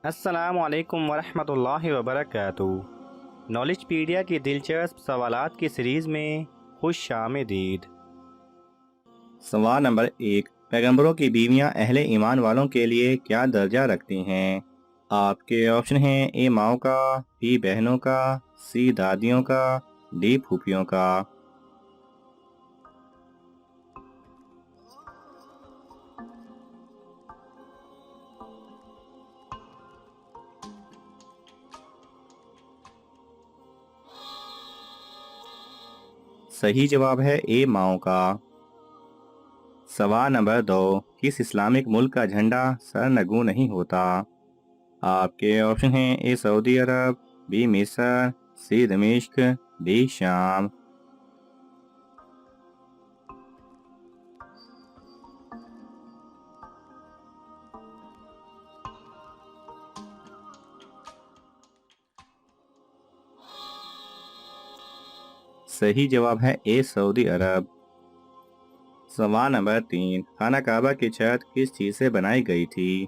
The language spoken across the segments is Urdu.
السلام علیکم ورحمۃ اللہ وبرکاتہ۔ نالج پیڈیا کی دلچسپ سوالات کی سیریز میں خوش آمدید۔ سوال نمبر 1، پیغمبروں کی بیویاں اہل ایمان والوں کے لیے کیا درجہ رکھتی ہیں؟ آپ کے آپشن ہیں: اے ماؤں کا، بی بہنوں کا، سی دادیوں کا، ڈی پھوپھیوں کا۔ صحیح جواب ہے اے ماؤں کا۔ سوال نمبر 2، کس اسلامک ملک کا جھنڈا سرنگوں نہیں ہوتا؟ آپ کے آپشن ہیں: اے سعودی عرب، بی مصر، سی دمشق، ڈی شام۔ صحیح جواب ہے اے سعودی عرب۔ سوال نمبر 3، خانہ کعبہ کی چھت کس چیز سے بنائی گئی تھی؟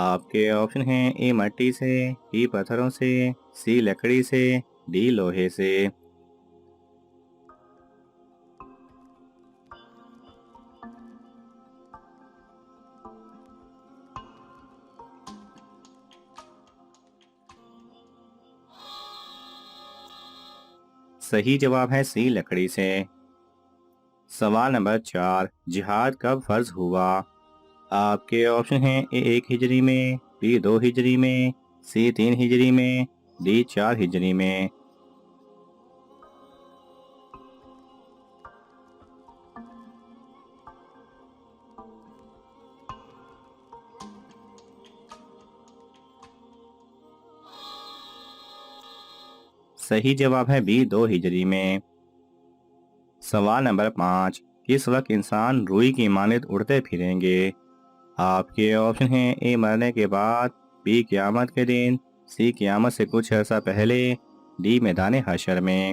آپ کے آپشن ہیں: اے مٹی سے، بی پتھروں سے، سی لکڑی سے، ڈی لوہے سے۔ صحیح جواب ہے سی لکڑی سے۔ سوال نمبر 4، جہاد کب فرض ہوا؟ آپ کے آپشن ہیں: اے 1 ہجری میں، بی 2 ہجری میں، سی 3 ہجری میں، ڈی 4 ہجری میں۔ صحیح جواب ہے بی 2 ہجری میں۔ سوال نمبر 5، کس وقت انسان روئی کی مانند اڑتے پھریں گے؟ آپ کے آپشن ہیں: اے مرنے کے بعد، بی قیامت کے دن، سی قیامت سے کچھ عرصہ پہلے، ڈی میدان حشر میں۔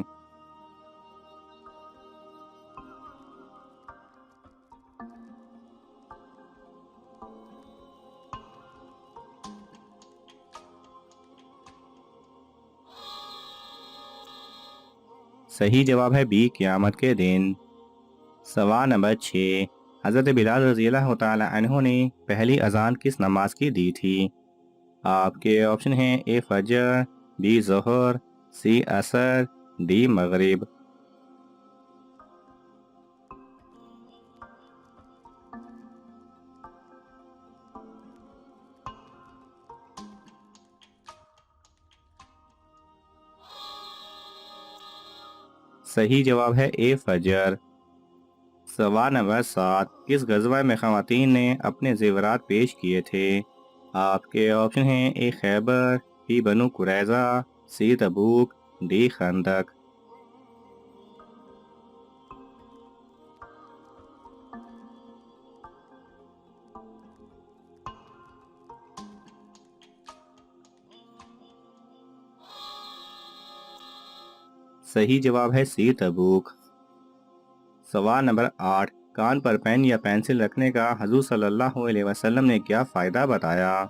صحیح جواب ہے بی قیامت کے دن۔ سوال نمبر 6، حضرت بلال رضی اللہ تعالی عنہ نے پہلی اذان کس نماز کی دی تھی؟ آپ کے آپشن ہیں: اے فجر، بی ظہر، سی عصر، ڈی مغرب۔ صحیح جواب ہے اے فجر۔ سوال نمبر 7، کس غزوہ میں خواتین نے اپنے زیورات پیش کیے تھے؟ آپ کے آپشن ہیں: اے خیبر، بی بنو قریظہ، سی تبوک، ڈی خندق۔ صحیح جواب ہے سی تبوک۔ سوال نمبر 8، کان پر پین یا پینسل رکھنے کا حضور صلی اللہ علیہ وسلم نے کیا فائدہ بتایا؟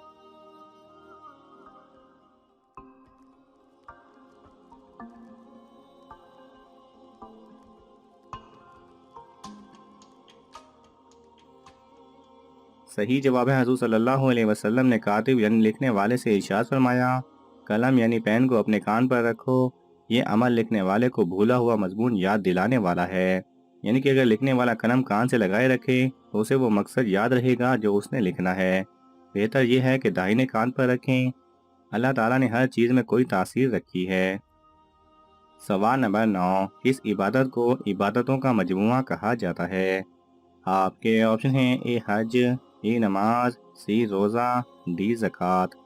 صحیح جواب ہے حضور صلی اللہ علیہ وسلم نے کاتب یعنی لکھنے والے سے ارشاد فرمایا: قلم یعنی پین کو اپنے کان پر رکھو، یہ عمل لکھنے والے کو بھولا ہوا مضمون یاد دلانے والا ہے۔ یعنی کہ اگر لکھنے والا قلم کان سے لگائے رکھے تو اسے وہ مقصد یاد رہے گا جو اس نے لکھنا ہے۔ بہتر یہ ہے کہ داہنے کان پر رکھیں۔ اللہ تعالیٰ نے ہر چیز میں کوئی تاثیر رکھی ہے۔ سوال نمبر 9، کس عبادت کو عبادتوں کا مجموعہ کہا جاتا ہے؟ آپ کے آپشن ہیں: اے حج، بی نماز، سی روزہ، ڈی زکوٰۃ۔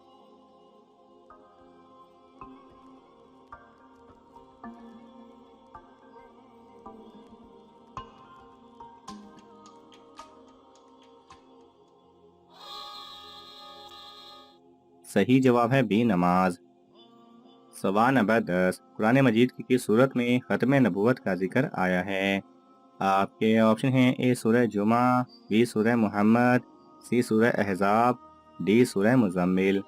صحیح جواب ہے بی نماز۔ سوال نمبر 10، قرآن مجید کی کس سورت میں ختم نبوت کا ذکر آیا ہے؟ آپ کے آپشن ہیں: اے سورہ جمعہ، بی سورہ محمد، سی سورہ احزاب، ڈی سورہ مزمل۔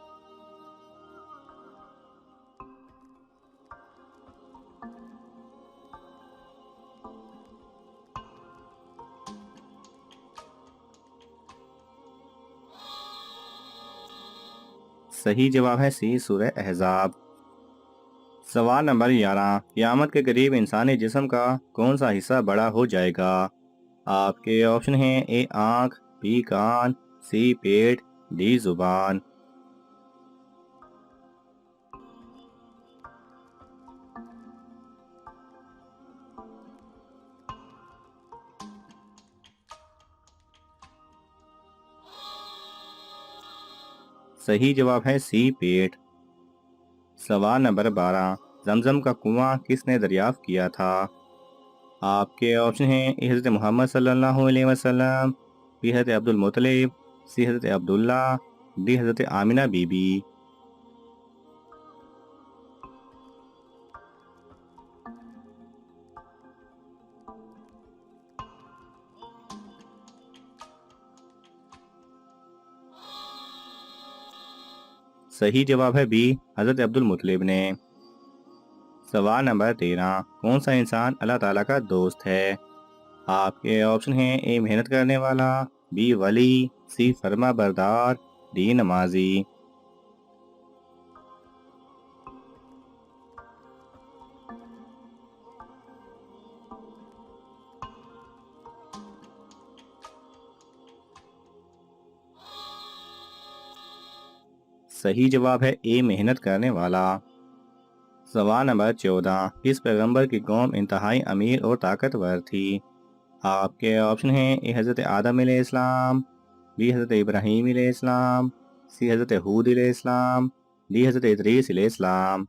صحیح جواب ہے سی سورہ احزاب۔ سوال نمبر 11، قیامت کے قریب انسانی جسم کا کون سا حصہ بڑا ہو جائے گا؟ آپ کے آپشن ہیں اے آنکھ، بی کان، سی پیٹ، ڈی زبان۔ صحیح جواب ہے سی پیٹ۔ سوال نمبر 12، زمزم کا کنواں کس نے دریافت کیا تھا؟ آپ کے آپشن ہیں اے حضرت محمد صلی اللہ علیہ وسلم، بی حضرت عبد المطلب، سی حضرت عبداللہ، ڈی حضرت آمنہ بی بی۔ صحیح جواب ہے بی حضرت عبد المطلب نے۔ سوال نمبر 13، کون سا انسان اللہ تعالیٰ کا دوست ہے؟ آپ کے آپشن ہیں اے محنت کرنے والا، بی ولی، سی فرما بردار، ڈی نمازی۔ صحیح جواب ہے اے محنت کرنے والا۔ سوال نمبر 14، کس پیغمبر کی قوم انتہائی امیر اور طاقتور تھی؟ آپ کے آپشن ہیں اے حضرت آدم علیہ السلام، بی حضرت ابراہیم علیہ السلام، سی حضرت ہود علیہ السلام، ڈی حضرت ادریس علیہ السلام۔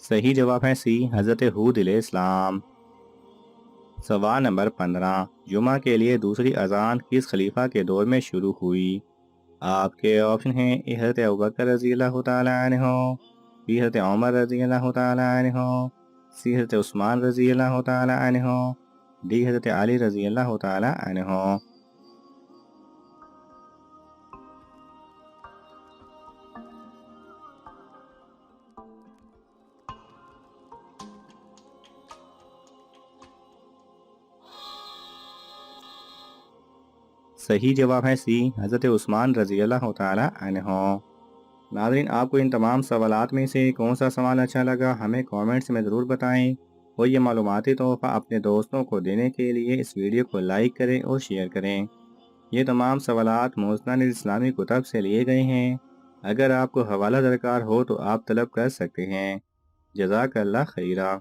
صحیح جواب ہے سی حضرت ہود علیہ السلام۔ سوال نمبر 15، جمعہ کے لیے دوسری اذان کس خلیفہ کے دور میں شروع ہوئی؟ آپ کے آپشن ہیں اے حضرت ابوبکر رضی اللہ تعالیٰ عنہ، بی حضرت عمر رضی اللہ تعالیٰ عنہ، سی حضرت عثمان رضی اللہ تعالیٰ عنہ، ڈی حضرت علی رضی اللہ تعالیٰ عنہ۔ صحیح جواب ہے سی حضرت عثمان رضی اللہ تعالیٰ عنہ۔ ناظرین، آپ کو ان تمام سوالات میں سے کون سا سوال اچھا لگا ہمیں کامنٹس میں ضرور بتائیں، اور یہ معلوماتی تحفہ اپنے دوستوں کو دینے کے لیے اس ویڈیو کو لائک کریں اور شیئر کریں۔ یہ تمام سوالات مستند اسلامی کتب سے لیے گئے ہیں۔ اگر آپ کو حوالہ درکار ہو تو آپ طلب کر سکتے ہیں۔ جزاک اللہ خیرہ۔